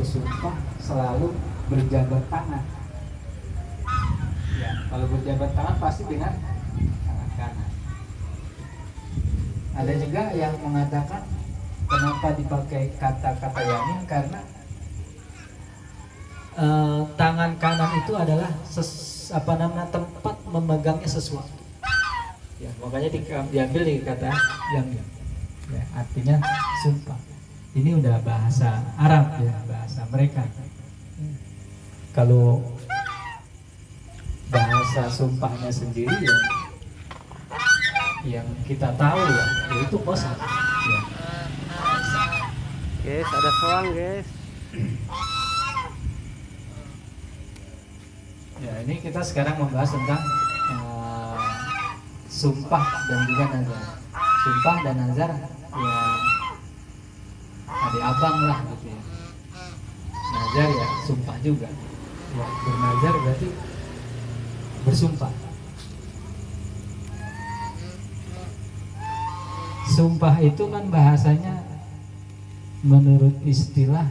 bersumpah selalu berjabat tangan. Ya, kalau berjabat tangan pasti dengan tangan kanan. Ada juga yang mengatakan kenapa dipakai kata-kata yamin, karena tangan kanan itu adalah tempat memegangnya sesuatu. Ya, makanya diambil di kata yamin. Ya, artinya sumpah. Ini udah bahasa Arab ya, bahasa mereka. Kalau bahasa sumpahnya sendiri ya, yang kita tahu ya, yaitu qasam. Ya. Guys, ada soang guys. Ya, ini kita sekarang membahas tentang sumpah dan juga nazar. Sumpah dan nazar ya adik abang lah gitu ya. Nazar ya sumpah juga. Ya, bernazar berarti bersumpah. Sumpah itu kan bahasanya menurut istilah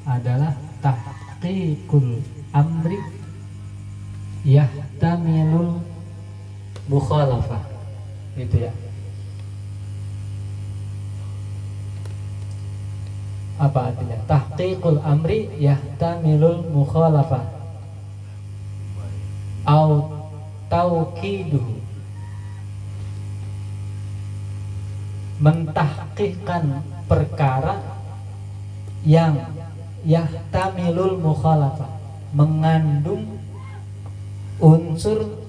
adalah tahqiqul amri yahtamilul mukhalafah, gitu ya. Apa artinya? Tahqiqul amri yahtamilul mukhalafah au tauqiduhu, mentahqiqkan perkara yang yahtamilul mukhalafah, mengandung unsur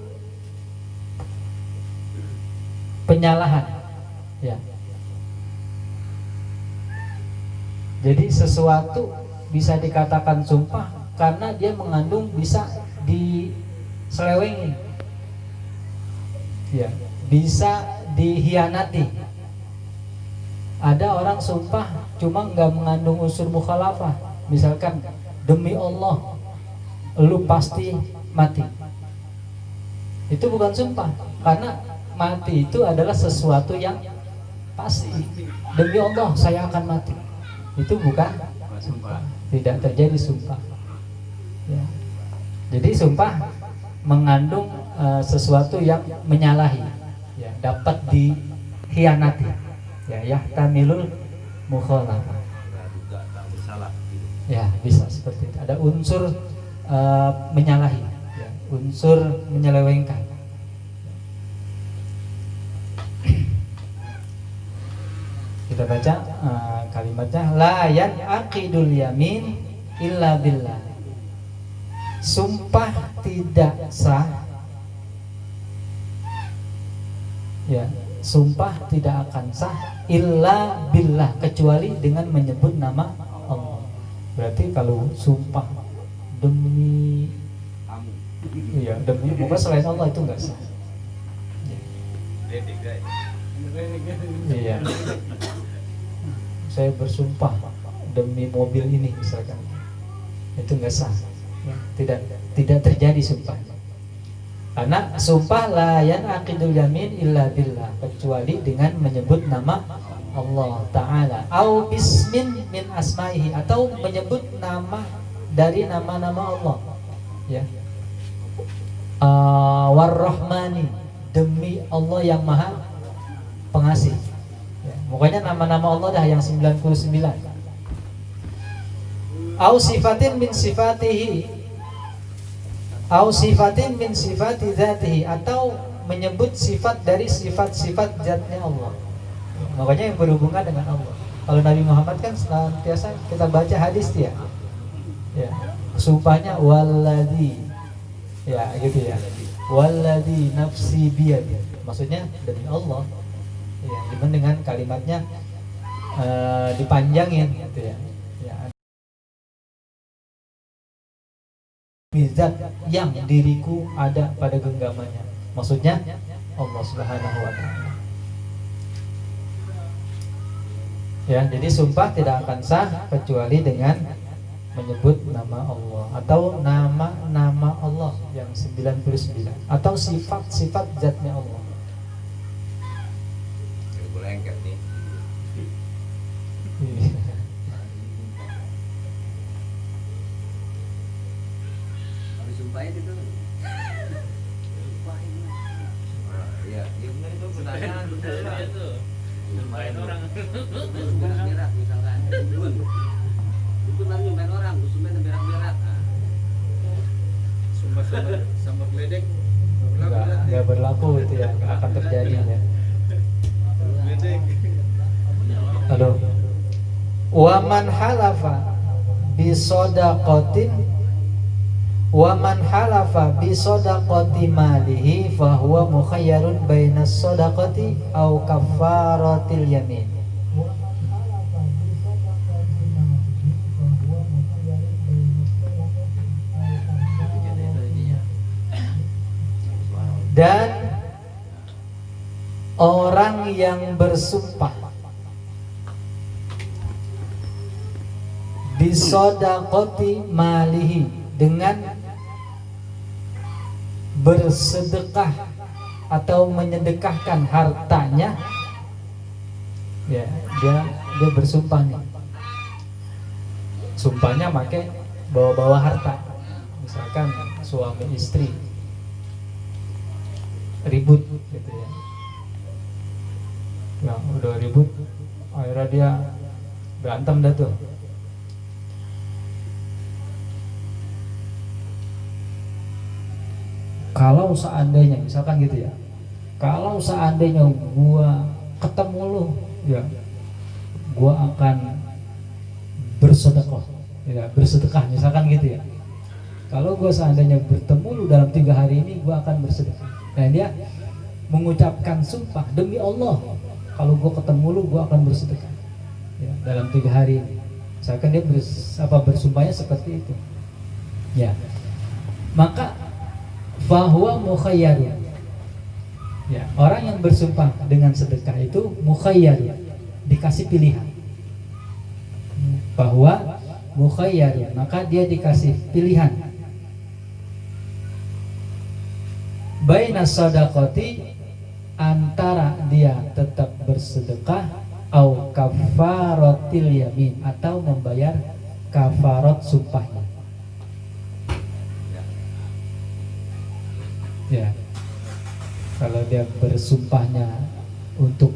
penyalahan ya. Jadi sesuatu bisa dikatakan sumpah karena dia mengandung, bisa diselewengi ya, bisa dihianati. Ada orang sumpah cuma nggak mengandung unsur mukhalafah, misalkan demi Allah lu pasti mati, itu bukan sumpah, karena mati itu adalah sesuatu yang pasti. Demi Allah saya akan mati, itu bukan sumpah, tidak terjadi sumpah ya. Jadi sumpah mengandung sesuatu yang menyalahi ya, dapat dikhianati ya, yahtamilul mukhalafah ya, bisa seperti itu. Ada unsur menyalahi ya, unsur menyelewengkan. Kita baca kalimatnya, la yanaqidul yamin illa billah. Sumpah tidak sah ya, sumpah tidak akan sah illa billah, kecuali dengan menyebut nama Allah. Berarti kalau sumpah demi iya, demi bukan selain Allah itu enggak sah ya. Iya, saya bersumpah demi mobil ini misalkan, itu enggak sah ya, tidak terjadi sumpah. Karena sumpah la yanaqidul yamin illa billah, kecuali dengan menyebut nama Allah Ta'ala, au bismin min asma'ihi, atau menyebut nama dari nama-nama Allah ya. War-Rahmani, demi Allah yang maha pengasih ya. Pokoknya nama-nama Allah dah yang 99. Au sifatin min sifatihi, au sifatin min sifati dzatihi, atau menyebut sifat dari sifat-sifat zatnya Allah. Makanya yang berhubungan dengan Allah. Kalau Nabi Muhammad kan senantiasa kita baca hadis dia ya, sumpahnya walladzi ya, gitu ya, walladzi nafsi biyadi, maksudnya demi Allah ya, cuman dengan kalimatnya dipanjangin gitu ya, ya. Bizat yang diriku ada pada genggamannya, maksudnya Allah Subhanahu wa Ta'ala ya. Jadi sumpah tidak akan sah kecuali dengan menyebut nama Allah, atau nama-nama Allah yang 99, atau sifat-sifat zatnya Allah. Lengket nih. lain itu. Ya, itu pertanyaan benar itu. Nyumpain orang. Berak misalkan. Dukun lagi nyumpain orang, dusumnya berak-berak. Sumpah geledek. Nggak berlaku itu ya, nggak akan terjadi ya. Halo. Waman halafa bisodaqatin waman halafa bisodaqati malihi fahuwa mukhayyarun bainas sodaqati au kafaratil yamin. Dan orang yang bersumpah bisodaqati malihi, dengan bersedekah atau menyedekahkan hartanya, ya dia bersumpah nih. Sumpahnya pakai bawa-bawa harta, misalkan suami istri ribut gitu ya. Nah, udah ribut, akhirnya dia berantem dah tuh. Kalau seandainya misalkan gitu ya, kalau seandainya gua ketemu lu, ya gua akan bersedekah, ya bersedekah misalkan gitu ya. Kalau gua seandainya bertemu lu dalam 3 hari ini, gua akan bersedekah. Nah, dia mengucapkan sumpah, demi Allah, kalau gua ketemu lu, gua akan bersedekah ya, dalam 3 hari ini. Misalkan dia bersumpahnya seperti itu, ya, maka fahuwa mukhayyar, ya, orang yang bersumpah dengan sedekah itu mukhayyar, dikasih pilihan. Bahwa mukhayyar, maka dia dikasih pilihan baina sadaqati, antara dia tetap bersedekah, au kafaratil yamin, atau membayar kafarat sumpahnya. Ya, kalau dia bersumpahnya untuk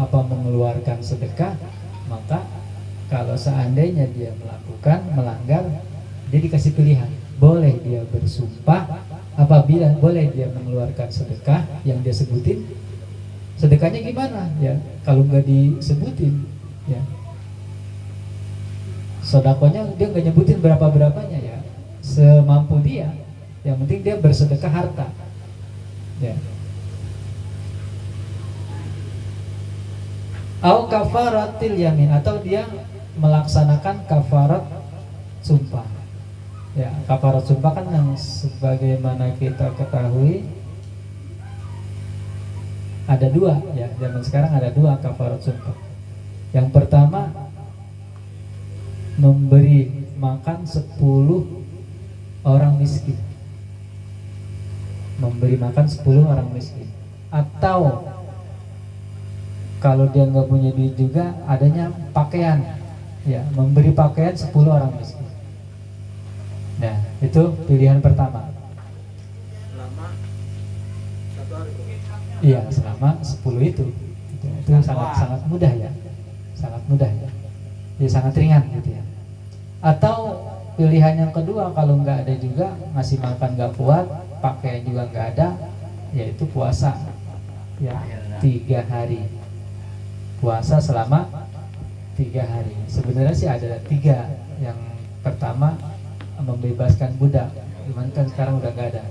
mengeluarkan sedekah, maka kalau seandainya dia melanggar, dia dikasih pilihan. Boleh dia bersumpah, apabila boleh dia mengeluarkan sedekah yang dia sebutin. Sedekahnya gimana? Ya, kalau nggak disebutin, ya, sedekahnya dia nggak nyebutin berapa-berapanya, ya, semampu dia. Yang penting dia bersedekah harta, ya. Au kafaratil yamin, atau dia melaksanakan kafarat sumpah. Ya, kafarat sumpah kan yang sebagaimana kita ketahui ada 2, ya, zaman sekarang ada 2 kafarat sumpah. Yang pertama, memberi makan 10 orang miskin. Memberi makan 10 orang miskin. Atau kalau dia nggak punya duit juga, adanya pakaian, ya, memberi pakaian 10 orang miskin. Nah, itu pilihan pertama. Selama 1 hari. Iya, selama 10 itu sangat mudah, ya, sangat mudah, ya, ya, sangat ringan gitu ya. Atau pilihan yang kedua, kalau nggak ada juga, ngasih makan nggak kuat, pakaian juga nggak ada, yaitu puasa, ya, 3 hari. Puasa selama 3 hari. Sebenarnya sih ada 3. Yang pertama, membebaskan budak, cuman kan sekarang udah nggak ada.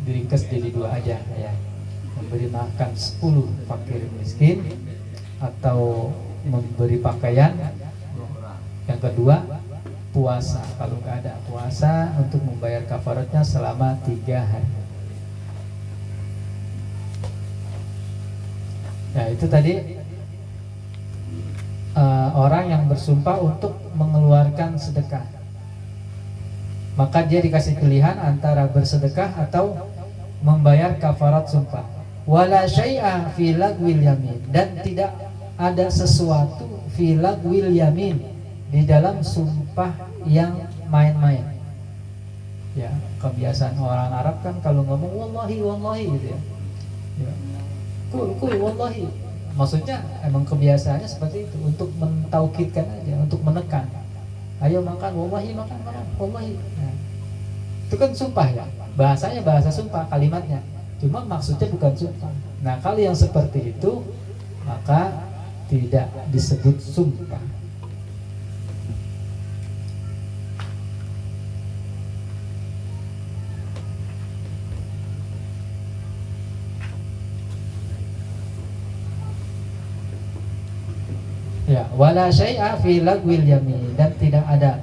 Diringkas jadi 2 aja, ya. Memberi makan 10 fakir miskin, atau memberi pakaian. Yang kedua, puasa. Kalau nggak ada puasa, untuk membayar kafaratnya selama 3 hari. Nah, itu tadi orang yang bersumpah untuk mengeluarkan sedekah, maka dia dikasih pilihan antara bersedekah atau membayar kafarat sumpah. Wala syai'a fi lagwil yamin, dan tidak ada sesuatu fi lagwil yamin, di dalam sumpah yang main-main. kebiasaan orang Arab kan kalau ngomong wallahi wallahi gitu ya. Ya. Kul wallahi. Maksudnya emang kebiasaannya seperti itu untuk mentaukidkan aja, untuk menekan. Ayo makan wallahi, makan wallahi. Nah, itu kan sumpah ya. Bahasanya bahasa sumpah kalimatnya. Cuma maksudnya bukan sumpah. Nah, kalau yang seperti itu maka tidak disebut sumpah. Ya, wala syai'a fi lagwil yamin, dan tidak ada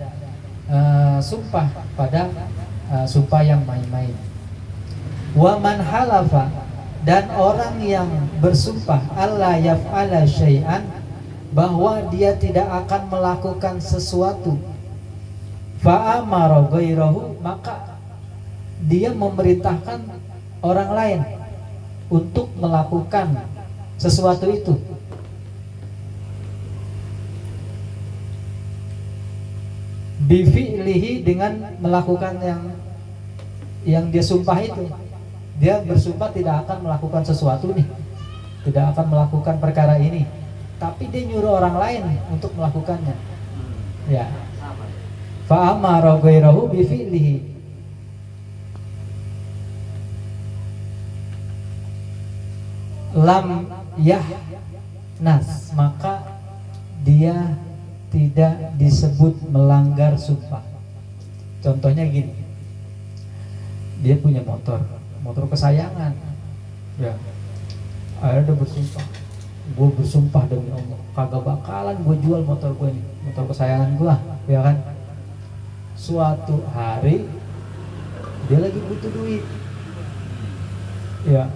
sumpah pada sumpah yang main-main. Wa man halafa, dan orang yang bersumpah alla yaf'ala syai'an, bahwa dia tidak akan melakukan sesuatu, fa amara ghairahu, maka dia memerintahkan orang lain untuk melakukan sesuatu itu. Bifi'lihi, dengan melakukan yang dia sumpah itu. Dia bersumpah tidak akan melakukan sesuatu nih, tidak akan melakukan perkara ini, tapi dia nyuruh orang lain untuk melakukannya. Ya. Fa amara ghairahu bifi'lihi. Lam yahnas, maka dia tidak disebut melanggar sumpah. Contohnya gini, dia punya motor kesayangan, ya, ada bersumpah, gue bersumpah demi Allah, kagak bakalan gue jual motor gue ini, motor kesayangan gue, ya kan. Suatu hari dia lagi butuh duit, ya,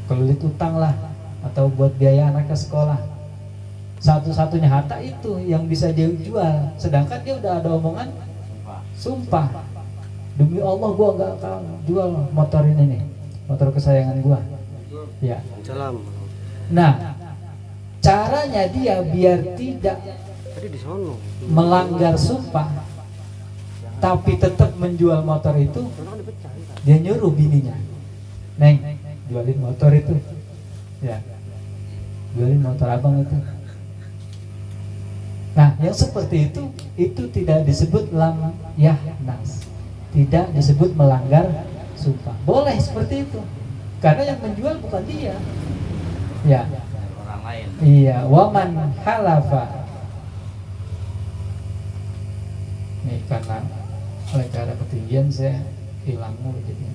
kelulit utang lah, atau buat biaya anaknya sekolah. Satu-satunya harta itu yang bisa dia jual, sedangkan dia udah ada omongan sumpah, demi Allah gua gak akan jual motor ini nih, motor kesayangan gua. Ya. Nah, caranya dia biar tidak melanggar sumpah tapi tetap menjual motor itu, dia nyuruh bininya, Neng, jualin motor itu, ya, jualin motor abang itu. Nah, yang seperti itu tidak disebut lam yahnas, tidak disebut melanggar sumpah. Boleh seperti itu, karena yang menjual bukan dia, ya, orang lain. Iya, waman halafa. Nih karena oleh cara ketinggian saya hilang mulu jadinya.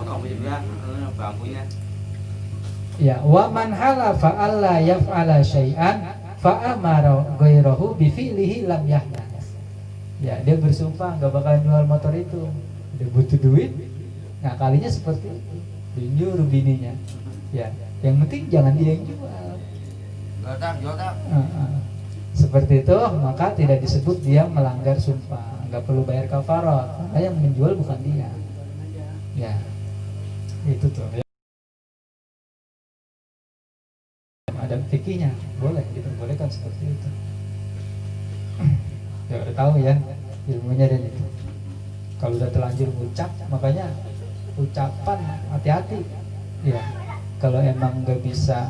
Kamu juga bangkunya. Ya, wa man halafa alla yaf'ala syai'an fa amara ghairahu bi fi'lihi lam yahnas. Ya, dia bersumpah enggak bakalan jual motor itu. Dia butuh duit. Nah, kalinya seperti itu. Dia nyuruh bininya. Ya, yang penting jangan dia yang jual. Jual tak. Seperti itu, maka tidak disebut dia melanggar sumpah. Enggak perlu bayar kafarat. Karena yang menjual bukan dia. Ya. Itu tuh. Ada fikihnya, boleh diperbolehkan seperti itu. Ya udah tahu ya ilmunya dan itu. Kalau udah terlanjur ngucap, makanya ucapan hati-hati. Ya, kalau emang nggak bisa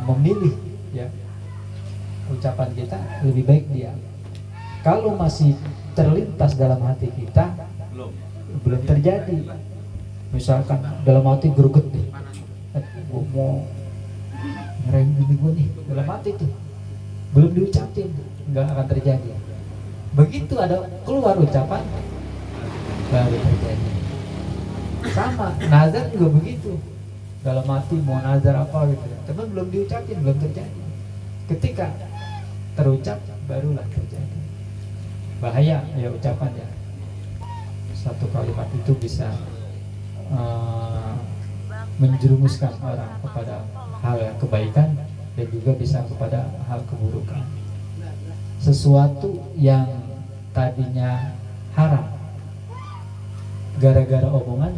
memilih, ya, ucapan kita lebih baik diam. Kalau masih terlintas dalam hati kita, belum terjadi. Misalkan dalam hati greget deh, gue mau ngerahin bini gue nih, dalam hati tuh belum diucapin, nggak akan terjadi. Begitu ada keluar ucapan, baru terjadi. Sama nazar juga begitu, dalam hati mau nazar apa gitu, tapi belum diucapin, belum terjadi. Ketika terucap barulah terjadi. Bahaya ya ucapan ya. Satu kalimat itu bisa menjerumuskan orang kepada hal yang kebaikan dan juga bisa kepada hal keburukan. Sesuatu yang tadinya haram gara-gara omongan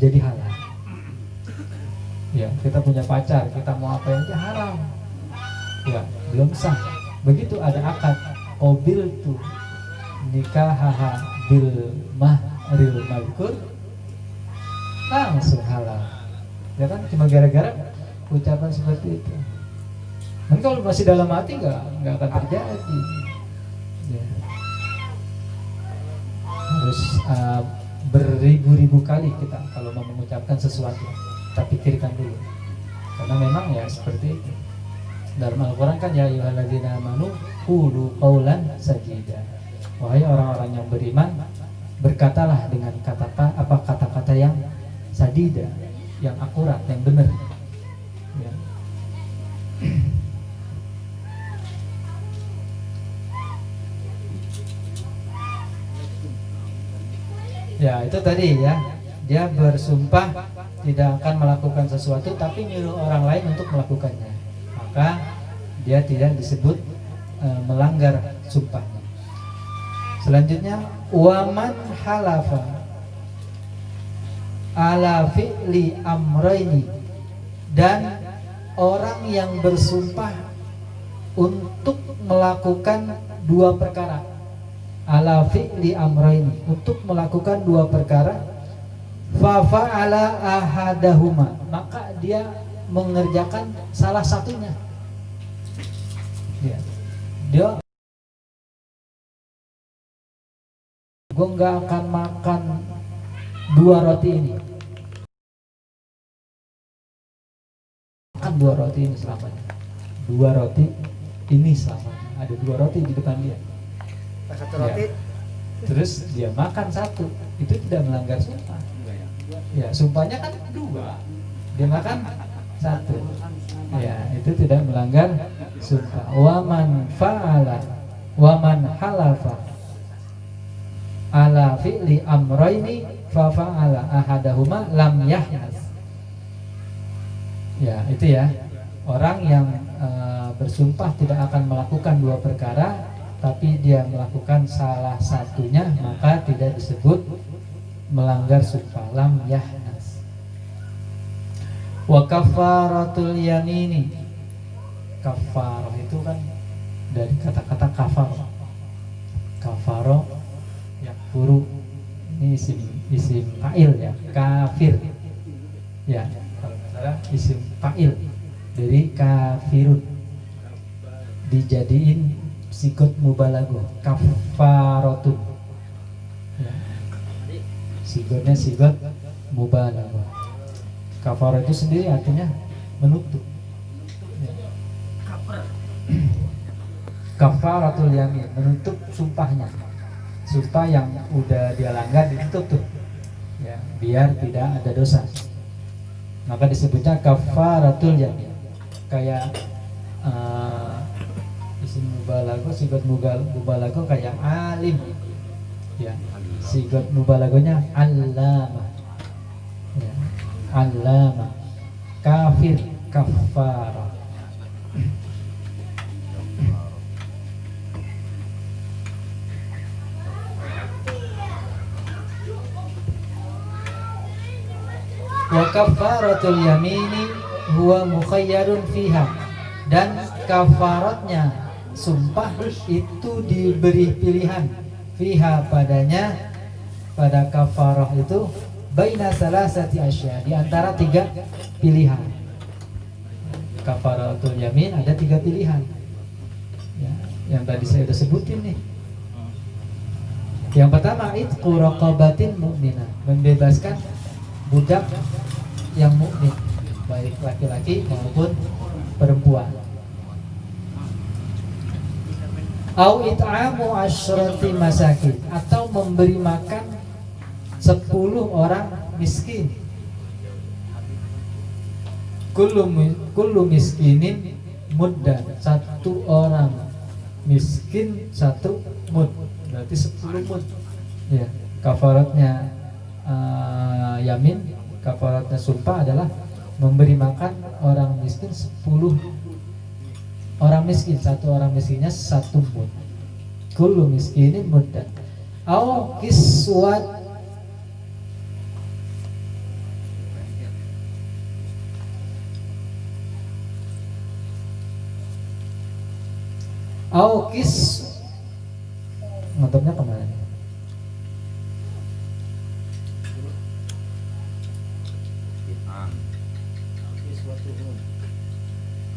jadi halal. Ya, kita punya pacar, kita mau apa aja haram. Ya, belum sah. Begitu ada akad qabil tu nikahaha bil mahril mazkur, langsung halal. Ya kan, cuma gara-gara ucapan seperti itu. Dan kalau masih dalam hati nggak akan terjadi. Ya. Harus beribu-ribu kali kita kalau mau mengucapkan sesuatu, kita pikirkan dulu. Karena memang ya seperti itu. Dalam Al-Quran kan ya ayyuhalladzina amanu qulu qawlan sadida. Wahai orang-orang yang beriman, berkatalah dengan kata-kata yang sadida, yang akurat, yang benar. Ya. Ya itu tadi ya, dia bersumpah tidak akan melakukan sesuatu tapi nyuruh orang lain untuk melakukannya, maka dia tidak disebut melanggar sumpahnya. Selanjutnya waman halafa ala fi'li amrayni, dan orang yang bersumpah untuk melakukan dua perkara. Ala fi'li amrayni, untuk melakukan dua perkara. Fa fa'ala ahadahuma, maka dia mengerjakan salah satunya. Dia gue nggak akan makan dua roti ini, makan dua roti ini selamanya. Dua roti ini selamanya. Ada dua roti di depan dia. Satu roti. Ya. Terus dia makan satu, itu tidak melanggar sumpah. Ya, sumpahnya kan dua, dia makan satu. Ya, itu tidak melanggar sumpah. Waman fa'ala, waman halafa ala fi'li amrayni fa fa'ala ahadahuma lam yahnas. Ya, itu ya. Orang yang bersumpah tidak akan melakukan dua perkara tapi dia melakukan salah satunya, maka tidak disebut melanggar sumpah, lam yahnas. Wa kafaratul yamini, kafarah itu kan dari kata-kata kafar. Kafaro yakfuru, ini isim fa'il ya, kafir. Ya, kalau salah isim fa'il dari kafirun, dijadiin sigot mubalaghah, kafaratun. Ya. Sigotnya sigot mubalaghah. Kafarah itu sendiri artinya menutup. Ya. Kafaratul yamin, menutup sumpahnya. Sumpah yang udah dia langgar ditutup tuh. Ya, biar tidak ada dosa. Maka disebutnya kafaratul yamin. Kayak isim mubalaghah, sigot mubalaghah kayak alim. Ya, sigot mubalaghahnya allama. Ya, allama. Kafir, kafara. Wa kafaratul yamini huwa mukhayyarun fiha, dan kafaratnya sumpah itu diberi pilihan fiha padanya, pada kafarah itu baina salasati asya, di antara tiga pilihan. Kafaratul yamin ada tiga pilihan ya, yang tadi saya sudah sebutin nih. Yang pertama itqu raqabatin mu'minah, membebaskan budak yang mukmin, baik laki-laki maupun perempuan. Au it'amu asyrati masakin, atau memberi makan 10 orang miskin. Kullu miskinin muddan, satu orang miskin satu mud, berarti 10 mud. Ya, kafaratnya yamin, kafaratnya sumpah adalah memberi makan orang miskin 10 orang miskin, satu orang miskinnya satu mud. Kullu miskinin muddan. Au kiswat, Aukis ngetopnya kemana?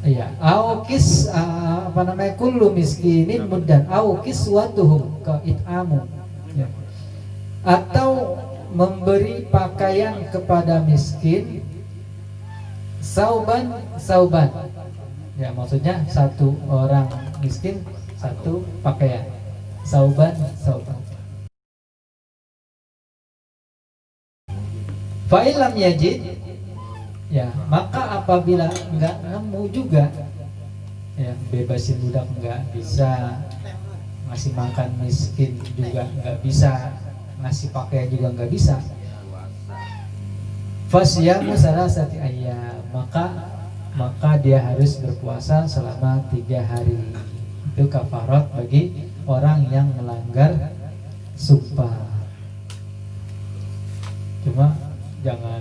Iya, aukis apa namanya kullu miskinin muddan aukis watuhum ke it'amu ya. Atau memberi pakaian kepada miskin sauban ya, maksudnya satu orang miskin satu pakaian sauban fa'ilam yajid ya, maka apabila enggak nemu juga ya, bebasin budak enggak bisa, ngasih makan miskin juga enggak bisa, ngasih pakaian juga enggak bisa, fasyamu salasati ayyam, maka dia harus berpuasa selama 3 hari. Itu kafarat bagi orang yang melanggar sumpah. Cuma jangan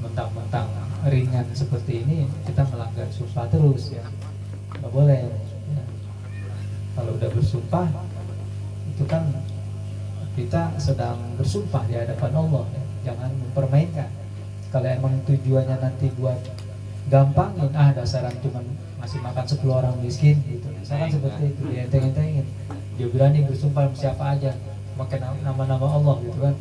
mentang-mentang ringan seperti ini kita melanggar sumpah terus ya, nggak boleh ya. Kalau udah bersumpah itu kan kita sedang bersumpah di hadapan Allah ya. Jangan mempermainkan. Kalau emang tujuannya nanti buat gampangin, dasaran cuman ngasih makan 10 orang miskin gitu, misalkan seperti itu, dia enteng-entengin, dia berani bersumpah siapa aja pakai nama-nama Allah gitu kan,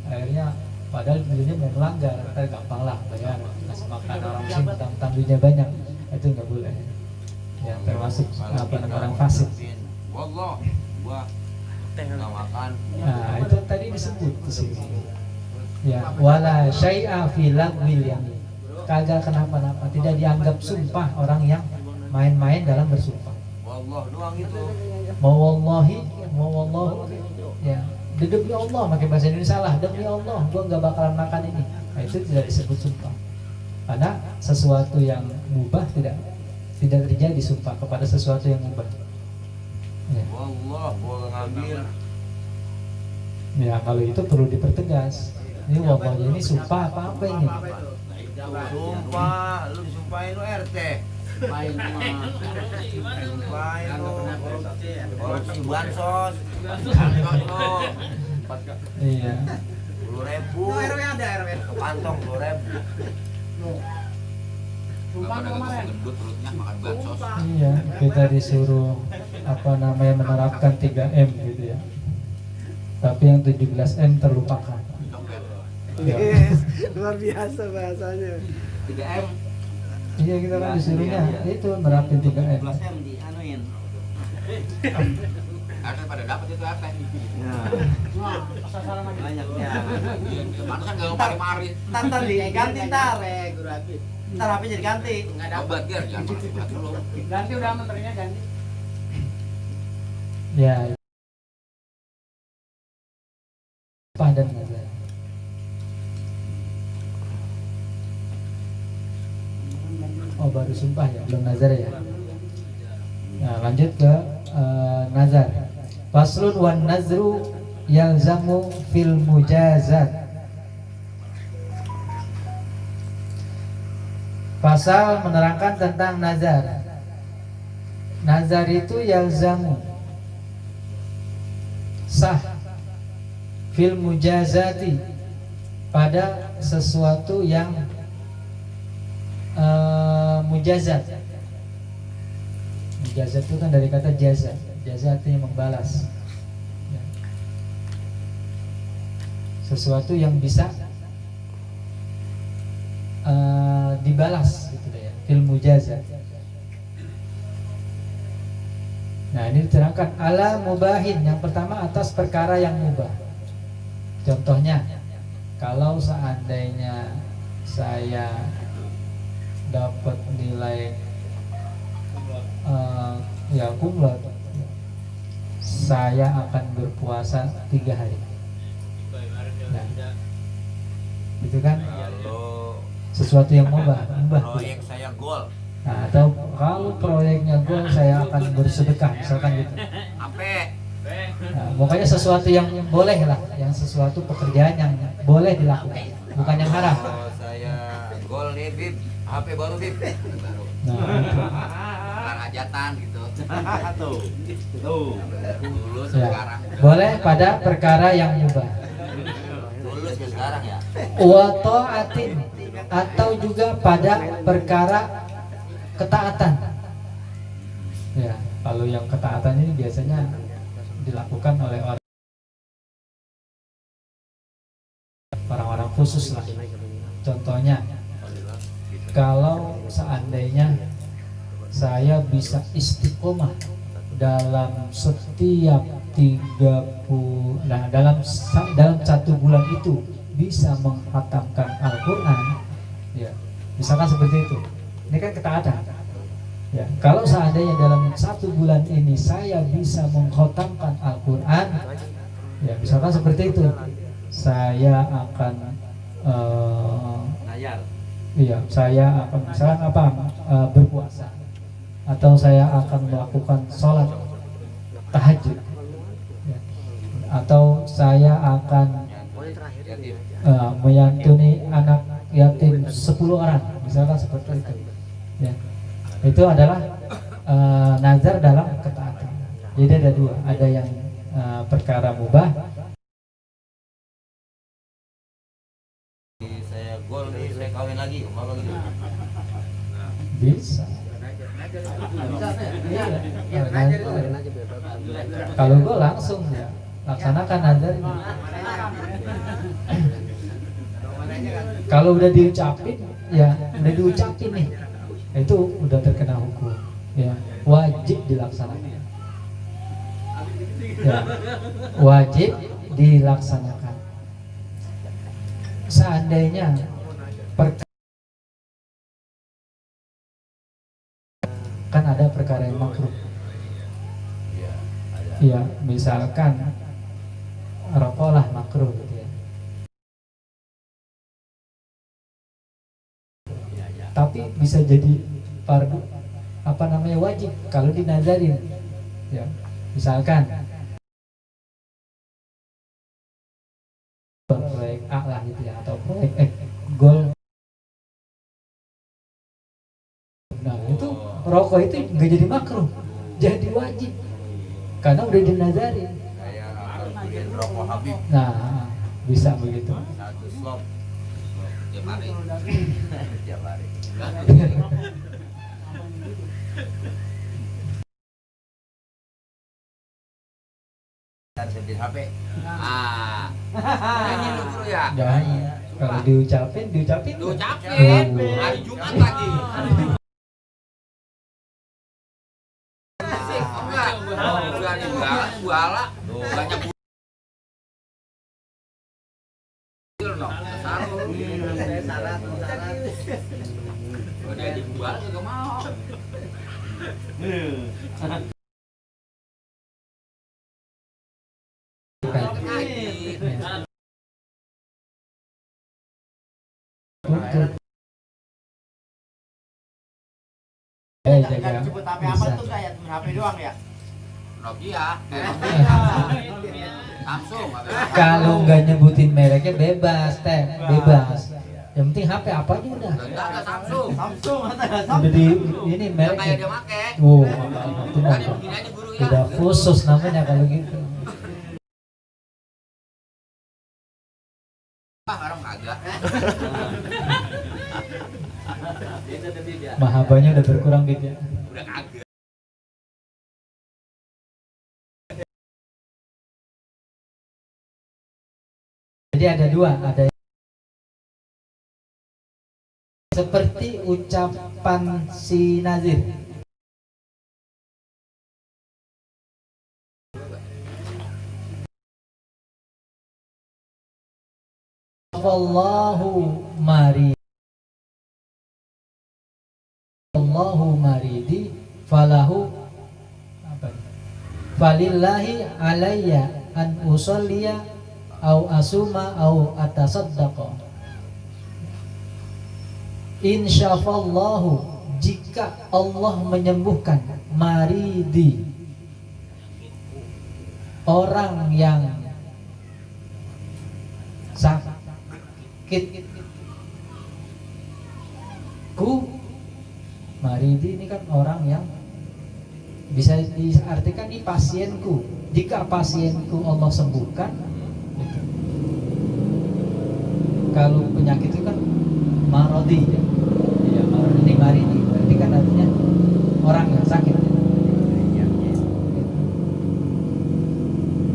akhirnya padahal duitnya mau melanggar, kan gampang lah bayar ngasih makan orang miskin tentang duitnya banyak, itu nggak boleh ya, termasuk apa orang fasik. Wallah, gua nggak makan. Nah itu tadi disebut di sini ya, wala syai'a fi lagwil yamin, kagak kenapa-napa, tidak dianggap sumpah orang yang main-main dalam bersumpah. Wallah doang itu. Mau wallahu ya, demi Allah, pakai bahasa Indonesia salah, demi Allah gua nggak bakalan makan ini. Nah, itu tidak disebut sumpah, karena sesuatu yang mubah tidak terjadi sumpah kepada sesuatu yang mubah ya. Wallah, gua ngambil. Ya kalau itu perlu dipertegas, ini wallahnya ini sumpah apa ini? Sumpah, lu disumpahin lu RT. Sumpahin lu. Korupsi bansos. Iya. 10.000. RW ada RW. Kepantong 10.000. Sumpah kemarin. Gendut perutnya makan bansos. Iya, kita disuruh apa namanya menerapkan 3M gitu ya. Tapi yang 17M terlupakan. Ya. Luar biasa bahasanya. 3M. Iya, kita kan disuruhnya itu nerapin 3M. 12M dianuin. Ada pada dapat itu apa? Banyaknya. Mana kan enggak mari-mari. Ntar diganti ntar Guru Abi. Ntar HP jadi ganti. Enggak dapat ger, jangan obat dulu. Ganti udah menterinya ganti. Ya. Padan nazar. Oh baru sumpah ya, belum nazar ya. Nah lanjut ke nazar. Faslun wan nazru yalzamu fil mujazat. Pasal menerangkan tentang nazar. Nazar itu yalzamu, sah, fil mujazati, pada sesuatu yang mujazat. Mujazat itu kan dari kata jaza. Jaza artinya membalas ya. Sesuatu yang bisa dibalas gitu ya, fil mujazat. Nah ini diterangkan ala mubahin. Yang pertama atas perkara yang mubah. Contohnya, kalau seandainya saya dapat nilai ya kumlot, saya akan berpuasa 3 hari. Nah, itu kan sesuatu yang mubah. Proyek saya gol. Nah, atau kalau proyeknya gol, saya akan bersedekah, misalkan gitu. Ampe. Nah, pokoknya sesuatu yang boleh lah, yang sesuatu pekerjaan yang boleh dilakukan, bukan yang haram. Kalau saya gol nih Bib, HP baru Bib. Baru. Nah, itu. Bukan hajatan gitu. Tuh. Tuh. Dulu Ya. sekarang. Boleh pada perkara yang mubah. Dulu sekarang ya. Wa ta'atin, atau juga pada perkara ketaatan. Ya, kalau yang ketaatan ini biasanya dilakukan oleh orang-orang khusus lah. Contohnya, kalau seandainya saya bisa istiqomah dalam setiap 30, nah dalam 1 bulan itu bisa menghatamkan Al-Quran, ya, misalkan seperti itu. Ini kan ketaatan. Ya, kalau seandainya dalam 1 bulan ini saya bisa mengkhatamkan Al-Quran, ya, misalkan seperti itu, saya akan iya, saya akan misalkan berpuasa, atau saya akan melakukan sholat tahajud, ya, atau saya akan menyantuni anak yatim 10 orang, misalkan seperti itu. Ya, itu adalah nazar dalam ketaatan. Jadi ada 2, ada yang perkara mubah. Saya gol nih, saya kawin lagi, umpama gitu. Bisa. Kalau gue langsung ya laksanakan nazarnya. Kalau udah diucapin, ya udah diucapin nih, itu udah terkena hukum. Ya, wajib dilaksanakan. Ya, wajib dilaksanakan. Seandainya kan ada perkara yang makruh. Ya, misalkan rokok lah makruh gitu ya. Tapi bisa jadi fardu wajib kalau dinazarin. Ya, misalkan proyek A lah gitu ya, atau proyek goal. Nah, itu rokok itu nggak jadi makruh, jadi wajib karena udah dinazarin. Saya akan bikin rokok Habib. Nah, bisa begitu. 1 slop. Tiap hari. Tiap hari. Servis HP. Ini dulu ya. Dan kalau diucapin. Diucapin. Hari Jumat lagi. Enggak. Berani banget buala. Banyak syarat. Udah dibual juga mau. Jangan sebut HP apa tuh kayak cuma HP doang ya. Nokia, Samsung. Kalau nggak nyebutin mereknya bebas, bebas. Yang penting HP apa aja udah. Enggak Samsung. Samsung Udah di ini Yang kayak mereknya. dia make. Oh, itu mah Tadi begini aja guru ya. udah khusus namanya kalau gitu. Orang kagak. Mahabanya udah berkurang gitu ya. Udah kagak. Jadi ada 2, ada seperti ucapan si nazir. Wallahu maridi falahu falillahi alayya an usolliya au asuma au atasaddaqa. Insyaallahu, jika Allah menyembuhkan maridi, orang yang sakit, maridi ini kan orang yang bisa diartikan ini pasienku. Jika pasienku Allah sembuhkan, gitu. Kalau penyakit itu kan marodi ya. Ya marodi ini marini, berarti kan artinya orang yang sakit.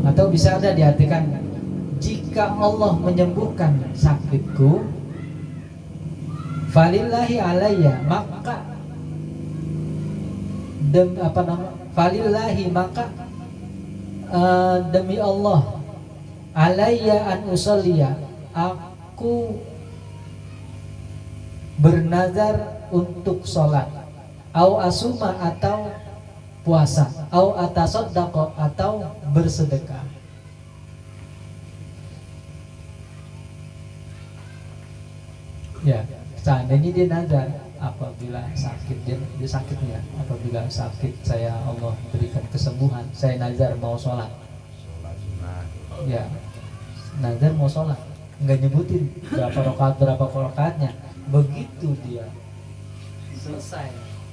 Atau bisa ada diartikan jika Allah menyembuhkan sakitku, falillahi alayya, maka falillahi, maka demi Allah, alayya an usalliya, aku bernazar untuk sholat, au asuma, atau puasa, au atasaddaqo, atau bersedekah. Ya, seandainya dia nazar apabila sakit, dia sakitnya, apabila sakit saya Allah berikan kesembuhan, saya nazar mau sholat. Ya, nazar mau sholat, nggak nyebutin berapa rakaatnya. Begitu dia Selesai.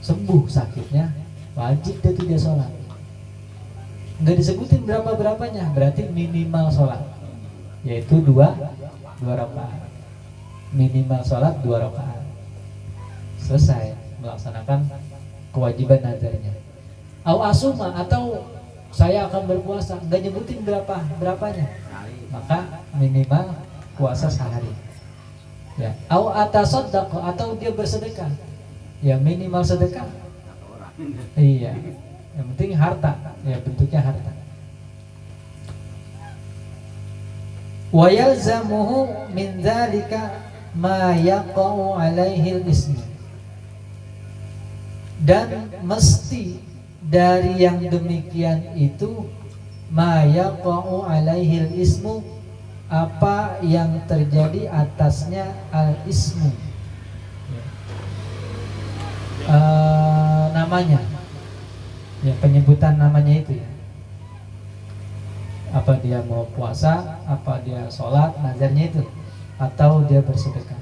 sembuh sakitnya, wajib dia sholat. Nggak disebutin berapanya, berarti minimal sholat, yaitu dua rakaat. Minimal sholat 2 rakaat. Selesai melaksanakan kewajiban nazarnya. Au asuma, atau saya akan berpuasa, nggak nyebutin berapanya, maka minimal puasa sehari. Ya. Au atasaddaqo, atau dia bersedekah, ya minimal sedekah. Iya, yang penting harta, ya bentuknya harta. Wa yalzamuhu min dzalika ma yaqa'u alaihi al-ism, dan mesti dari yang demikian itu ma yaqa'u alaihi al-ismu, apa yang terjadi atasnya al-ismu, namanya, ya penyebutan namanya itu ya. Apa dia mau puasa, apa dia sholat, nazarnya itu, atau dia bersedekah.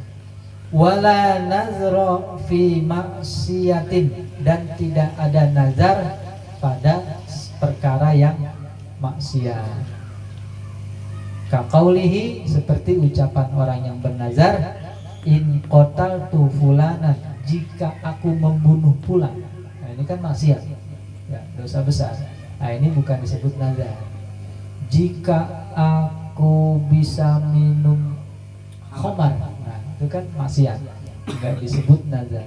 Wala nazra fi maksiatin, dan tidak ada nazar pada perkara yang maksiat. Kaqaulihi, seperti ucapan orang yang bernazar, in qataltu fulanan, jika aku membunuh fulan. Nah, ini kan maksiat, ya, dosa besar. Nah, ini bukan disebut nazar. Jika aku bisa minum khamar, nah itu kan maksiat, nggak disebut nazar.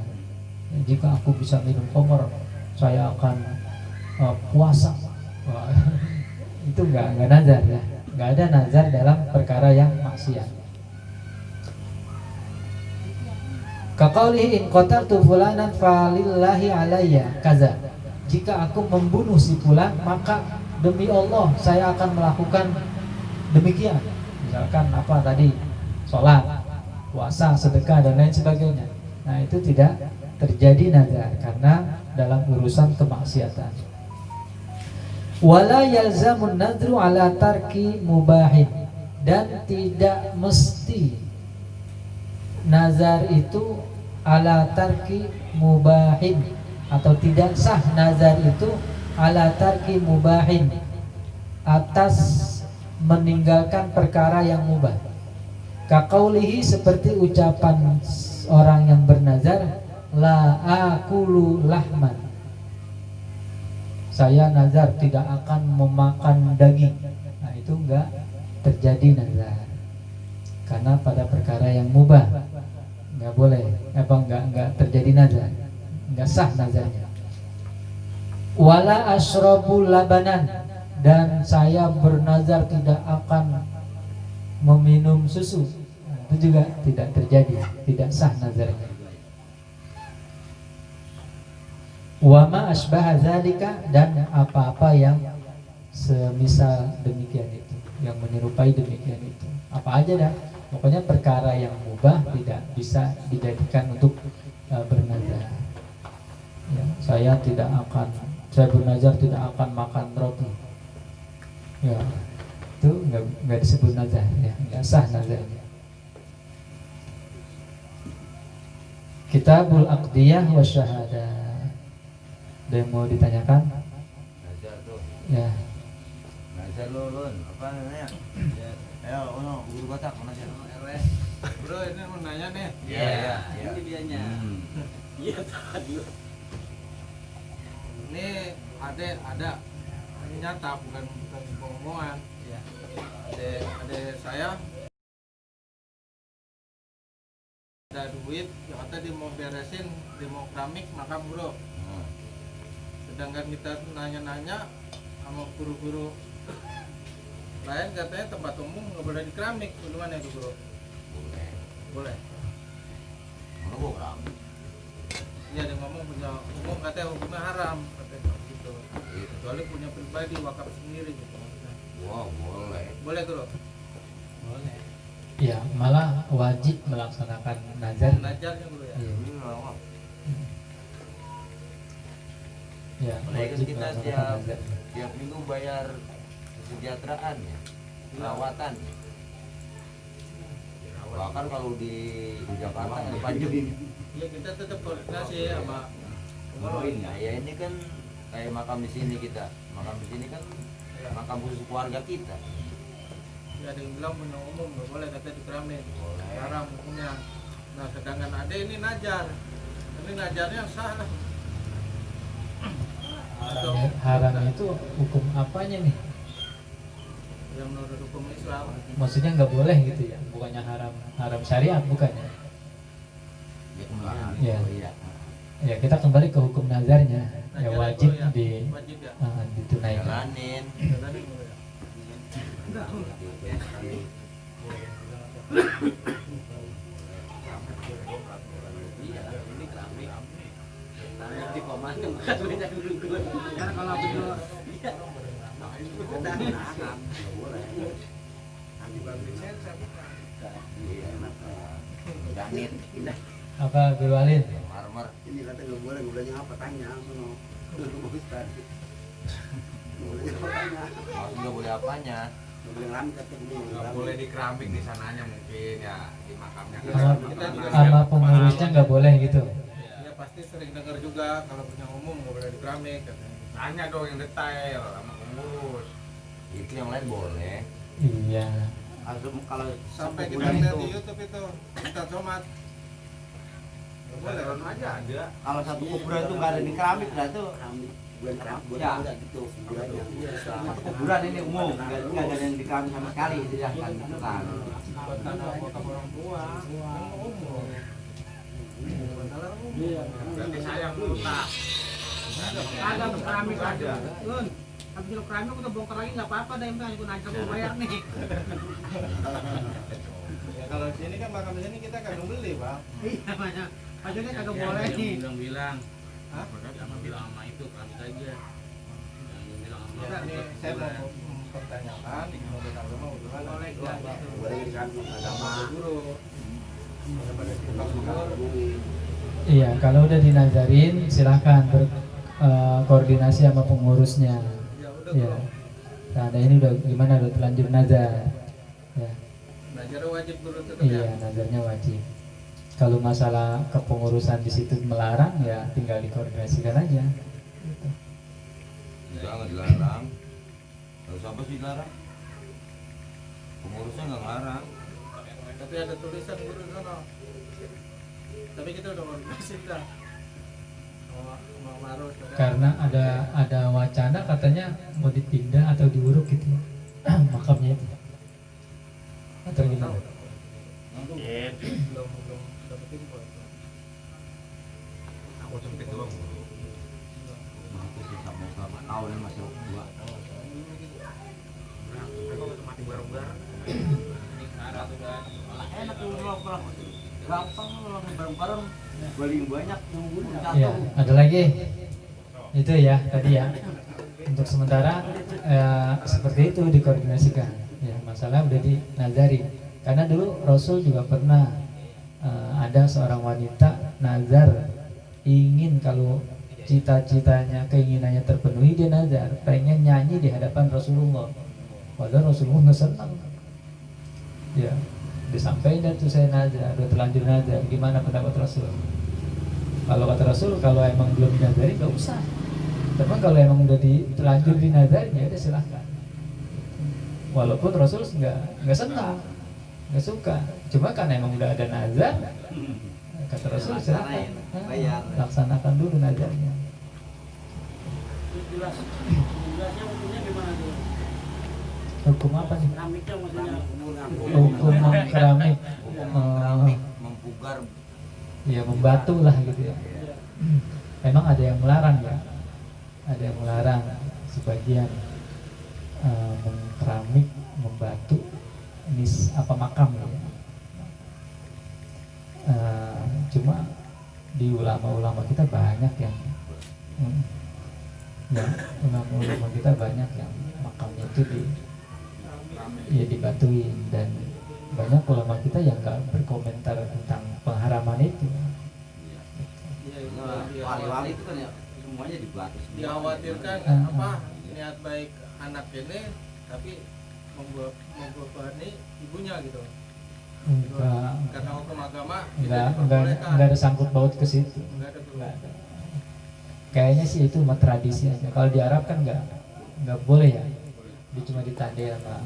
Jika aku bisa minum khamar, saya akan puasa. Wah, itu nggak nazar ya, nggak ada nazar dalam perkara yang maksiat. Kaqaulihi in qataltu fulanan falillahi alayya kaza, jika aku membunuh si fulan, maka demi Allah saya akan melakukan demikian. Misalkan apa tadi, sholat, puasa, sedekah, dan lain sebagainya. Nah, itu tidak terjadi nazar karena dalam urusan kemaksiatan. Wala yalzamun nadru ala tarki mubahin, dan tidak mesti nazar itu ala tarki mubahin, atau tidak sah nazar itu ala tarki mubahin, atas meninggalkan perkara yang mubah. Kaqaulihi, seperti ucapan orang yang bernazar, la akulu lahman, saya nazar tidak akan memakan daging. Nah, itu enggak terjadi nazar karena pada perkara yang mubah enggak boleh, enggak terjadi nazar, enggak sah nazarnya. Wala ashrabul labanan, dan saya bernazar tidak akan meminum susu. Nah, itu juga tidak terjadi, tidak sah nazarnya. Wa ma asbaha dzalika, dan apa-apa yang semisal demikian itu, yang menyerupai demikian itu. Apa aja dah, pokoknya perkara yang mubah tidak bisa dijadikan untuk bernazar. Ya, saya bernazar tidak akan makan roti. Ya, itu nggak disebut nazar, ya, nggak sah nazarnya. Kitabul Aqdiyah wa Syahadah. Ada yang mau ditanyakan? Lulun, apa namanya? Ayo, guru Batak mana sih? RW. Bro, ini mau nanya nih. Iya. Ini dianya. Iya tadi. Ini ada ini nyata bukan omongan. Iya. Ada saya ada duit, ya kata dia mau beresin, dia mau keramik makam bro. Sedangkan kita nanya-nanya sama guru-guru lain katanya tempat umum nggak boleh di keramik, gimana itu bro? Boleh. Mana gua keramik? Iya dia ngomong punya umum katanya hukumnya haram katanya gitu. Kecuali punya pribadi wakaf sendiri gitu. Wah, boleh. Boleh bro? Boleh. Ya, malah wajib melaksanakan nazar. Najarnya bro ya. Iya. Ya, Apalagi wajib kita melaksanakan nazar. tiap minggu bayar kesejahteraan ya, perawatan. Bahkan kalau di Jakarta ada pajak. Iya kita tetap koordinasi sama Ya ini kan kayak makam di sini kita. Makam di sini kan makam khusus keluarga kita. ya, ada yang bilang punya umum nggak boleh katanya di keramik. Boleh. Haram hukumnya. Nah sedangkan ada ini najar. Ini najarnya salah. Haram itu hukum apanya nih? Yang menurut hukum Islam. Maksudnya nggak boleh gitu ya? Bukannya haram syariat bukannya? Ya kembali. Ya. Oh, iya. Ya kita kembali ke hukum nazarnya. Ya Najar wajib itu ya, di wajib ya. ditunaikan. Jalanin. Jalanin bro ya. Iya, ini keramik. Di komando bukan banyak dulu. Karena kalau aku dulu Granit. Apa Guru Alin? Marmer. Ini kata nggak boleh, gue bilangnya apa tanya, sono. Ustaz. Boleh apa tanya? Maksud nggak boleh apanya? Gue bilang lami kata gue. Nggak boleh di keramik di sananya mungkin ya di makamnya. Sama pengurusnya nggak boleh gitu. Ya pasti sering dengar juga kalau punya umum nggak boleh di keramik katanya. Tanya dong yang detail sama pengurus. Itu yang lain boleh. Iya. Kalau Sampai kita bulan lihat itu, di YouTube itu Ustaz Somad. Nggak boleh kan aja ada. kalau satu kuburan itu nggak ada di keramik lah tuh. bulan keramik, bulan Ya. bulan gitu. Kuburannya. Satu kuburan ini umum, nggak ada yang di keramik sama sekali, silahkan gitu kan. Buat tanah wakaf orang tua. Yang umum. Masalah umum. Berarti saya yang minta. Ada keramik aja. Lun, habis lo keramik udah bongkar lagi nggak apa-apa deh, yang ikut aja gue bayar nih. Ya kalau di sini kan makam di sini kita kagak beli, Bang. Iya banyak. Pajaknya kagak boleh nih. Bilang-bilang. Hah? Jangan bilang sama itu keramik aja. Jangan bilang sama Ya, ini saya mau mempertanyakan menurut agama gimana? Boleh, Boleh, Bang. Boleh di keramik agama. Guru. Daripada kita guru. Iya, kalau udah dinazarin silahkan berkoordinasi sama pengurusnya. Ya udah, Ya. Bro. Nah, ini udah gimana udah terlanjur nazar. Ya. Belajar wajib guru tetap Iya, ya. nazarnya wajib. Kalau masalah kepengurusan di situ melarang ya tinggal dikoordinasikan aja. Gitu. Jangan dilarang. Terus apa sih dilarang? Pengurusnya nggak ngelarang. Tapi ada tulisan guru di sana. Tapi kita udah koordinasi dah. Sama Marus. Karena ada wacana katanya mau dipindah atau diuruk gitu. Makamnya itu. Atau gimana? belum dapat info. Aku sempit doang. Aku sih sampai selama tahun ini masih dua. Aku mati bareng-bareng. Ini syarat udah. Enak tuh pulang. Gampang lo bareng-bareng. Paling banyak nunggu satu. Ya, ada lagi. Itu ya tadi ya. Untuk sementara seperti itu dikoordinasikan. Ya, masalah udah dinazari. Karena dulu Rasul juga pernah ada seorang wanita nazar ingin kalau cita-citanya, keinginannya terpenuhi, dia nazar pengen nyanyi di hadapan Rasulullah. Padahal Rasulullah nggak senang. Ya, disampaikan tuh saya nazar, udah terlanjur nazar. Gimana pendapat Rasul? Kalau kata Rasul, kalau emang belum dinazari nggak usah. Tapi kalau emang udah terlanjur dinazari, ya udah silahkan. walaupun Rasul nggak senang, nggak suka. Cuma kan emang udah ada nazar, kata Rasul silakan laksanakan dulu nazarnya. Jelasnya hukumnya gimana tuh? Hukum apa nih? Keramiknya maksudnya. Hukum keramik, keramik mempugar. ya membatu lah gitu ya. Memang ada yang melarang ya, ada yang melarang sebagian mengkeramik, membatu makam ya. Cuma di ulama-ulama kita banyak yang ya, ulama-ulama kita banyak yang makamnya itu dibatuin, dan banyak ulama kita yang nggak berkomentar tentang pengharaman itu. Wali-wali itu kan ya semuanya dibatu. Dikhawatirkan niat baik anak ini tapi membebani ibunya gitu. Enggak, Karena hukum agama enggak ada sangkut paut ke situ. Enggak ada. Kayaknya sih itu mah tradisi aja. Kalau di Arab kan enggak boleh ya. Dia cuma ditandai sama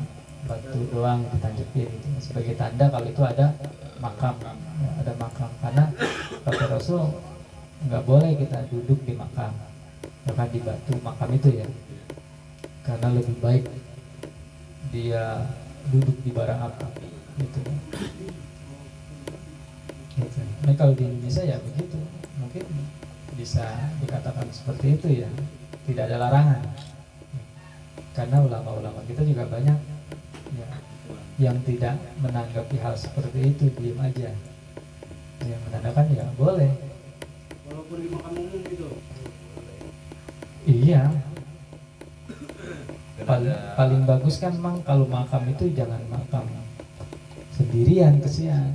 batu doang, ditanjekin gitu. Sebagai tanda kalau itu ada makam, ya, ada makam. Karena kata Rasul nggak boleh kita duduk di makam, bahkan di batu makam itu ya. Karena lebih baik dia duduk di bara api gitu. Gitu. Nah kalau di Indonesia ya begitu, mungkin bisa dikatakan seperti itu ya, tidak ada larangan. Karena ulama-ulama kita juga banyak ya, yang tidak menanggapi hal seperti itu, diam aja. Yang menandakan ya boleh. Walaupun di makam umum gitu. Iya. Paling bagus kan memang kalau makam itu jangan makam sendirian, kesian.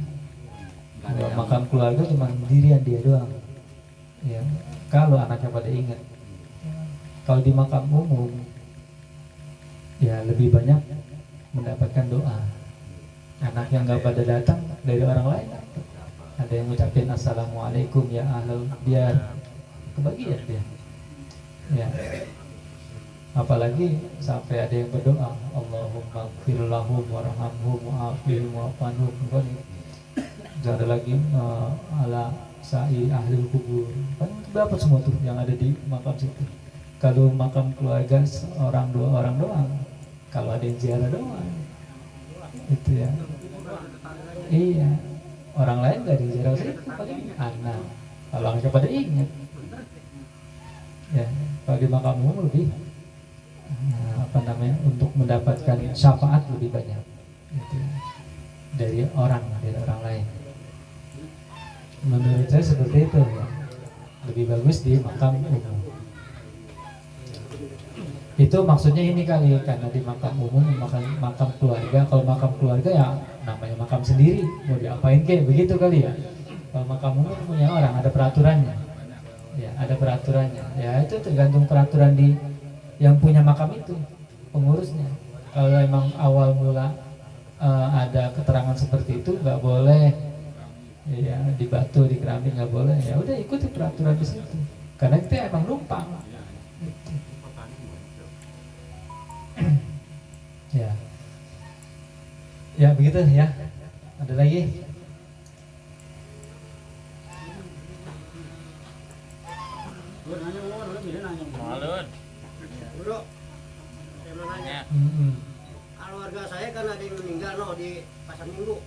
Kalau makam keluarga cuma sendirian dia doang. Ya, kalau anaknya pada ingat. Kalau di makam umum ya lebih banyak mendapatkan doa. Anak yang nggak pada datang dari orang lain, ada yang ngucapin assalamualaikum ya ahlul biar kebagian dia. Ya. Apalagi sampai ada yang berdoa Allahumma gfir lahum warhamhum wa'afihim wa'afanhum. Gak ada lagi ala sa'i ahli kubur. Kan dapat semua tuh yang ada di makam situ. Kalau makam keluarga orang dua orang doang. Kalau ada yang ziarah doang. Itu ya. Iya. Orang lain gak ada ziarah situ, paling anak. Kalau anaknya pada ingat. Ya, kalau di makam umum lebih untuk mendapatkan syafaat lebih banyak gitu, dari orang lain. Menurut saya seperti itu ya, lebih bagus di makam umum. Itu maksudnya ini kali, karena di makam umum, makam keluarga. Kalau makam keluarga ya namanya makam sendiri, mau diapain kayak begitu kali ya. Kalau makam umum punya orang, ada peraturannya. Ya, ada peraturannya. Ya itu tergantung peraturan di yang punya makam itu, pengurusnya. Kalau emang awal mula ada keterangan seperti itu, nggak boleh ya dibatu, di keramik nggak boleh. Ya udah ikuti peraturan di situ. Karena kita emang numpang. Gitu. Ya. Ya begitu ya. Ada lagi? Gue nanya mau, dia nanya. Malun. Bro, saya mau nanya. Kalau warga saya kan ada yang meninggal di pasar Minggu.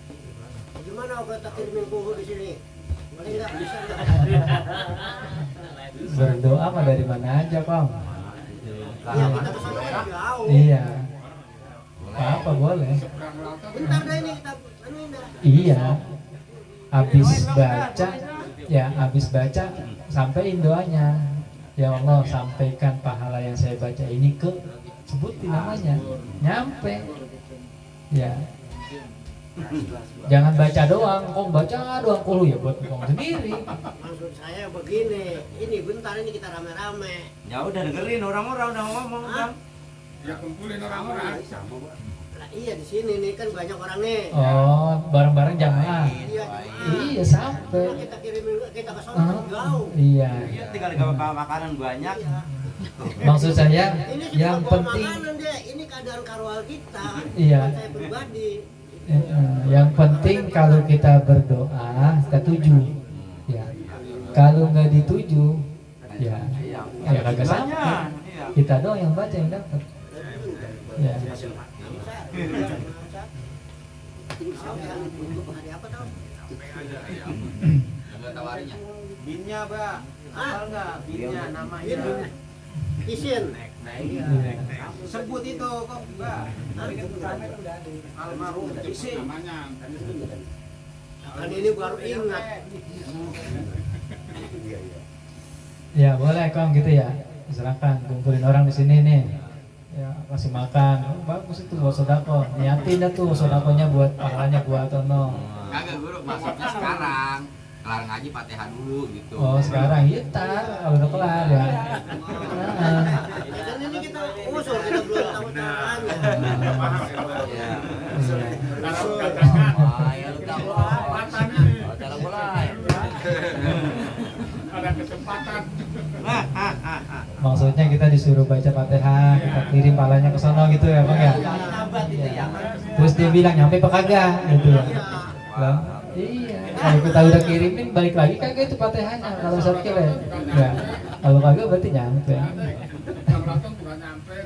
Gimana obat takdir minggu di sini? Boleh nggak? Bisa nggak? Berdoa mah dari mana aja, Bang? Iya, kita kesana kan jauh. Iya. Apa boleh? Bentar deh ini kita dah. Iya. Habis baca sampaiin doanya. Ya Allah, sampaikan pahala yang saya baca ini ke, sebutin namanya, nyampe. Ya. Jangan baca doang, kok baca doang kok ya buat ngomong sendiri. Maksud saya begini, ini bentar ini kita rame-rame. Ya udah dengerin orang-orang udah ngomong kan. Ya kumpulin orang-orang. Lah iya di sini nih kan banyak orang nih. Oh, bareng-bareng jamaah. Iya, Iya sampai. kita kirimin kita ke sana jauh. Iya. Iya tinggal bawa makanan banyak. Iya. Maksud saya Ini yang cuma bawa penting, makanan dia, ini keadaan karwal kita. Iya. Bukan saya pribadi. yang penting kalau kita berdoa ketuju, ya. Kalau nggak dituju, ya kagak sampai. Kita doang yang baca yang dapat. Ya. Hari apa tahu? Enggak tawarinya. Binnya, Mbak. Hafal nggak? Binnya namanya. Bin. Isin. Iya. Sebut itu kok, Mbak. Almarhum Isin. Kan ini baru ingat. Ya boleh Kong gitu ya. Silakan kumpulin orang di sini nih. Ya kasih makan. Oh, bagus itu buat sodako. Niatin dah tuh sodakonya buat pahalanya buat Tono. Kagak guru, maksudnya sekarang kelar ngaji Fatihah dulu gitu. Oh sekarang ntar kalau udah kelar ya. Nah, Kan ini kita usul, kita belum tahu caranya. Iya. iya. Wah, ya lu tahu. Cara mulai. Ada kesempatan. Maksudnya kita disuruh baca Fatihah, kita kirim palanya ke sono gitu ya Bang ya. Terus dia bilang nyampe apa kagak gitu ya. Lah, iya. Kalau kita udah kirimin balik lagi kagak itu Fatihahnya kalau sakit ya. Ya. Kalau kagak berarti nyampe. Yang datang bukan nyampe.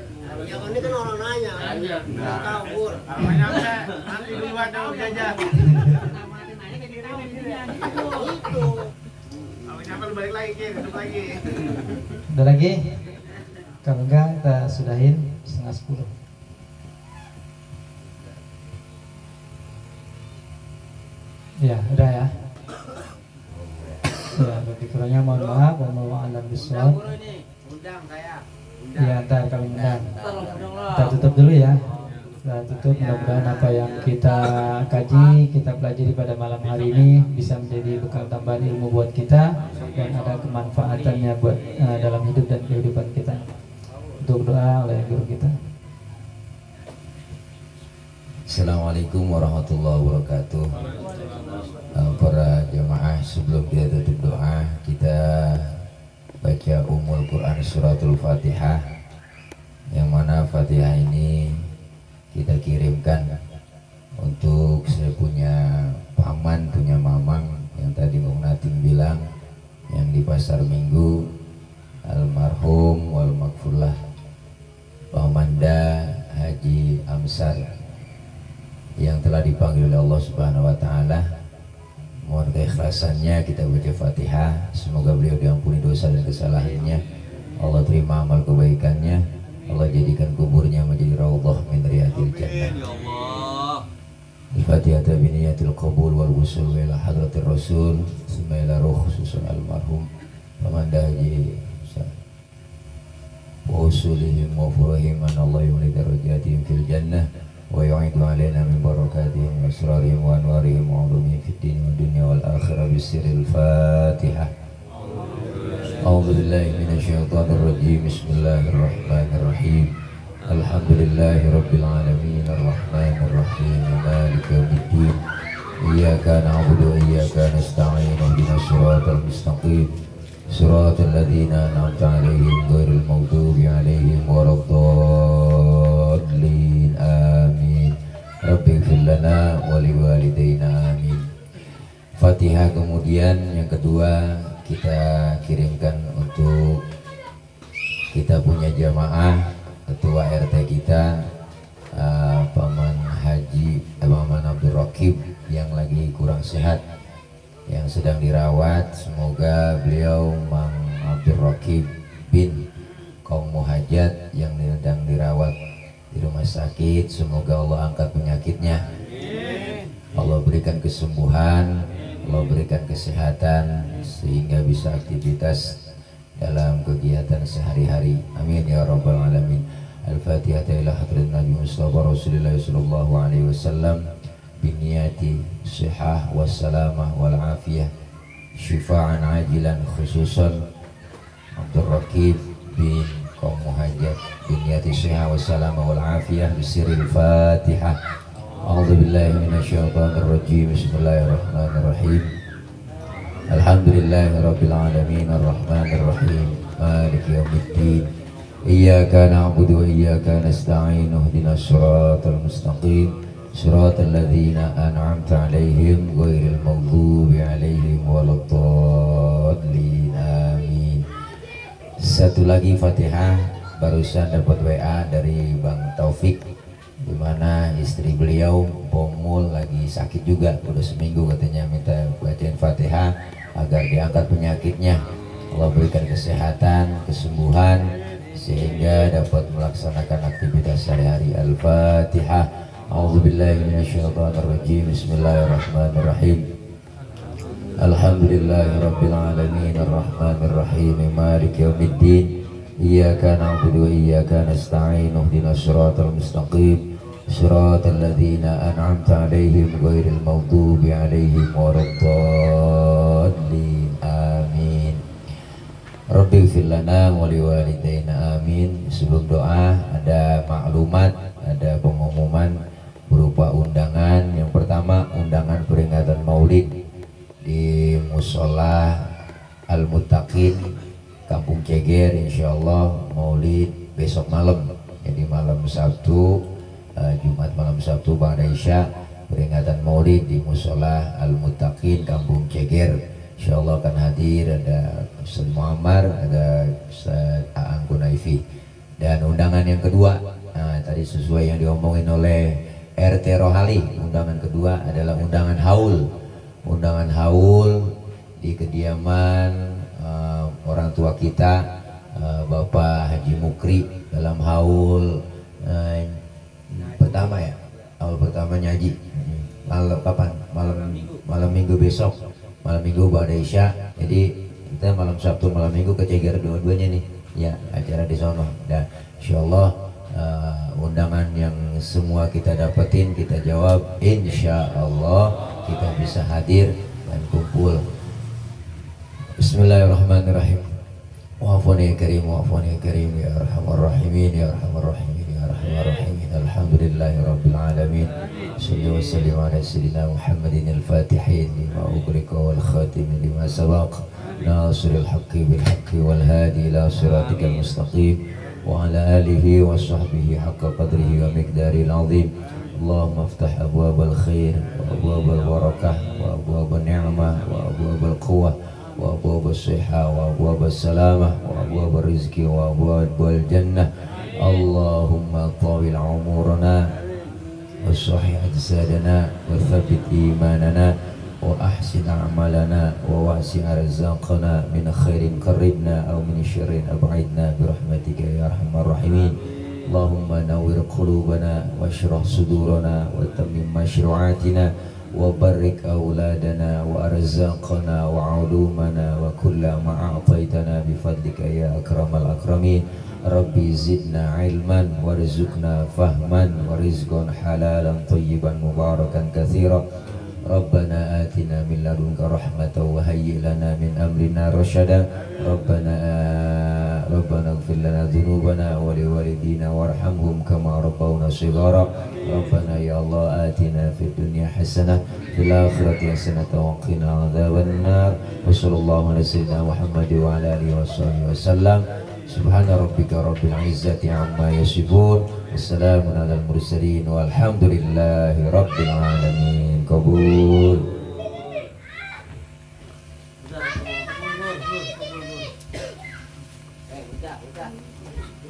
Ya ini kan orang nanya, nggak tahu Bur. Kalau nyampe, nanti duluan dong jajah. Itu. Kalau nyampe lu balik lagi, duduk lagi. Udah lagi? Kalau enggak kita sudahin 9:30. Ya, udah ya. Ya, lebih kurangnya mohon maaf, wallahu a'lam bishawab. Undang saya. Ya, ntar kami undang. Kita tutup dulu ya. Kita tutup, mudah-mudahan apa yang kita kaji, kita pelajari pada malam hari ini bisa menjadi bekal tambahan ilmu buat kita dan ada kemanfaatannya buat dalam hidup dan kehidupan kita. Untuk doa oleh guru kita. Assalamualaikum warahmatullahi wabarakatuh. Para jemaah, sebelum kita tutup doa, kita baca Ummul Quran Suratul Fatihah, yang mana Fatihah ini kita kirimkan untuk saya punya paman, punya mamang yang tadi Bung Natim bilang, yang di Pasar Minggu, almarhum wal makfurlah Pamanda Haji Amsar, yang telah dipanggil oleh Allah Subhanahu wa taala. Mohon keikhlasannya kita baca Fatihah, semoga beliau diampuni dosa dan kesalahannya, Allah terima amal kebaikannya, Allah jadikan kuburnya menjadi raudhah min riyadil jannah. Ya Allah. Al-Fatihah bi niyatil qabul wal wusul ila hadratir rasul summa ila ruh khususun almarhum Pamanda Haji Amsar wa usulihim wa furahim an Allah yumli darajatihim fil jannah wa yu'idu alaina min barakatihim wa asrarihim wa anwarihim wa ulumihim fid din wa dunya wal akhirah bisiril Fatihah. A'udzu billahi minasyaitonir rajim. Bismillahirrahmanirrahim. Alhamdulillahi rabbil alamin arrahmanir rahim maliki yaumiddin. Iyyaka na'budu wa iyyaka nasta'in ihdinas siratal mustaqim siratal ladzina an'amta 'alaihim ghairil maghdubi 'alaihim waladdallin. Amin. Rabbighfir lana wa liwalidayna. Amin. Fatihah. Kemudian yang kedua kita kirimkan untuk kita punya jamaah, ketua RT kita Paman Abdul Raqib yang lagi kurang sehat, yang sedang dirawat. Semoga beliau Mang Abdul Raqib bin kaum muhajat yang sedang dirawat di rumah sakit, semoga Allah angkat penyakitnya, Allah berikan kesembuhan, Allah berikan kesehatan sehingga bisa aktivitas dalam kegiatan sehari-hari. Amin ya rabbal alamin. Al-Fatihah ila hadrat Nabi Mustafa Rasulullah sallallahu alaihi wasallam biniyati sihah wassalamah wal afiyah syifaan ajilan khususan Abdul Raqib bin kaum muhajat biniyati sihah wassalamah wal afiyah bisiril Fatihah. A'udzu billahi minasyaitonir rajim. Bismillahirrahmanirrahim. Alhamdulillahirabbil alamin arrahmanir rahim maliki yaumiddin. Iyyaka na'budu wa iyyaka nasta'in ihdinas siratal mustaqim siratal ladzina an'amta 'alaihim ghairil maghdubi 'alaihim waladdallin. Amin. Satu lagi Fatihah, barusan dapat WA dari Bang Taufik di mana istri beliau Bomul lagi sakit juga, udah seminggu katanya, minta bacain Fatihah agar diangkat penyakitnya. Allah berikan kesehatan, kesembuhan sehingga dapat melaksanakan aktivitas sehari-hari. Al-Fatihah. A'udzubillahi minasyaitonirrajim. Bismillahirrahmanirrahim. Alhamdulillahirabbil alamin arrahmanir rahim maliki yaumiddin. Iyyaka na'budu wa iyyaka nasta'in ihdinas siratal mustaqim siratal ladzina an'amta 'alaihim ghairil maghdubi 'alaihim waladdallin. Amin. Rabbi ighfir lana wa liwalidayna amin. Sebelum doa ada maklumat, ada pengumuman berupa undangan. Yang pertama, undangan peringatan Maulid di Musola Al-Muttaqin Kampung Ceger, insyaallah Maulid besok malam. Jadi malam Sabtu, Jumat malam Sabtu ba'da Isya, peringatan Maulid di Musola Al-Muttaqin Kampung Ceger. Insyaallah akan hadir ada Ustaz Muammar, ada Ustaz Aang Kunaifi. Dan undangan yang kedua, tadi sesuai yang diomongin oleh RT Rohali, undangan kedua adalah undangan haul. Undangan haul di kediaman orang tua kita, Bapak Haji Mukri, dalam haul pertama ya, haul pertamanya Haji. Malam kapan? Malam Minggu besok. Malam Minggu ba'da Isya. Jadi kita malam Sabtu malam Minggu ke Ceger dua-duanya nih ya, acara di sono. Dan insyaallah undangan yang semua kita dapetin kita jawab, insyaallah kita bisa hadir dan kumpul. Bismillahirrahmanirrahim. Wa'afuni ya karim, wa'afuni ya karim, ya arhamar rahimin, ya arhamar rahimin, ya arhamar rahimin. Alhamdulillahi rabbil alamin. Sallu wa sallim ala sayyidina Muhammadin al-fatihin lima ughliqa wal khatim lima sabaq nasiril haqqi bil haqqi wal hadi ila siratikal mustaqim wa ala alihi wa sahbihi haqqa qadrihi wa miqdaril azim. Allahumma aftah abwabal khair wa abwabal barakah wa abwabal ni'mah wa abwabal quwwah wa abwabal sihah wa abwabal salamah wa abwabal rizki wa abwabal jannah. Allahumma tawil umurana وصحح أجسادنا وثبت إيماننا وأحسن أعمالنا وواسع رزاقنا من خير قربنا أو من شر أبعدنا برحمتك يا أرحم الراحمين. اللهم نور قلوبنا واشرح صدورنا وتمم مشروعاتنا وبرك أولادنا وأرزاقنا وعلومنا وكل ما أعطيتنا بفضلك يا أكرم الأكرمين. Rabbi zidna ilman warzuqna fahman warizqan halalan tayyiban mubarakan katsira. Rabbana atina min ladunka rahmatan wa hayyi lana min amrina rasyada. Rabbana ighfir lana dhunubana wa liwalidina warhamhum kama rabbawna shighara. Rabbana ya Allah atina fid dunya hasanah fil akhirati hasanah wa qina adzabannar. Wa sallallahu ala sayyidina Muhammad wa ala alihi wasallam. Subhana rabbika rabbil izzati amma yasifun. Wassalamun alal mursalin walhamdulillahi rabbil alamin. Qabul.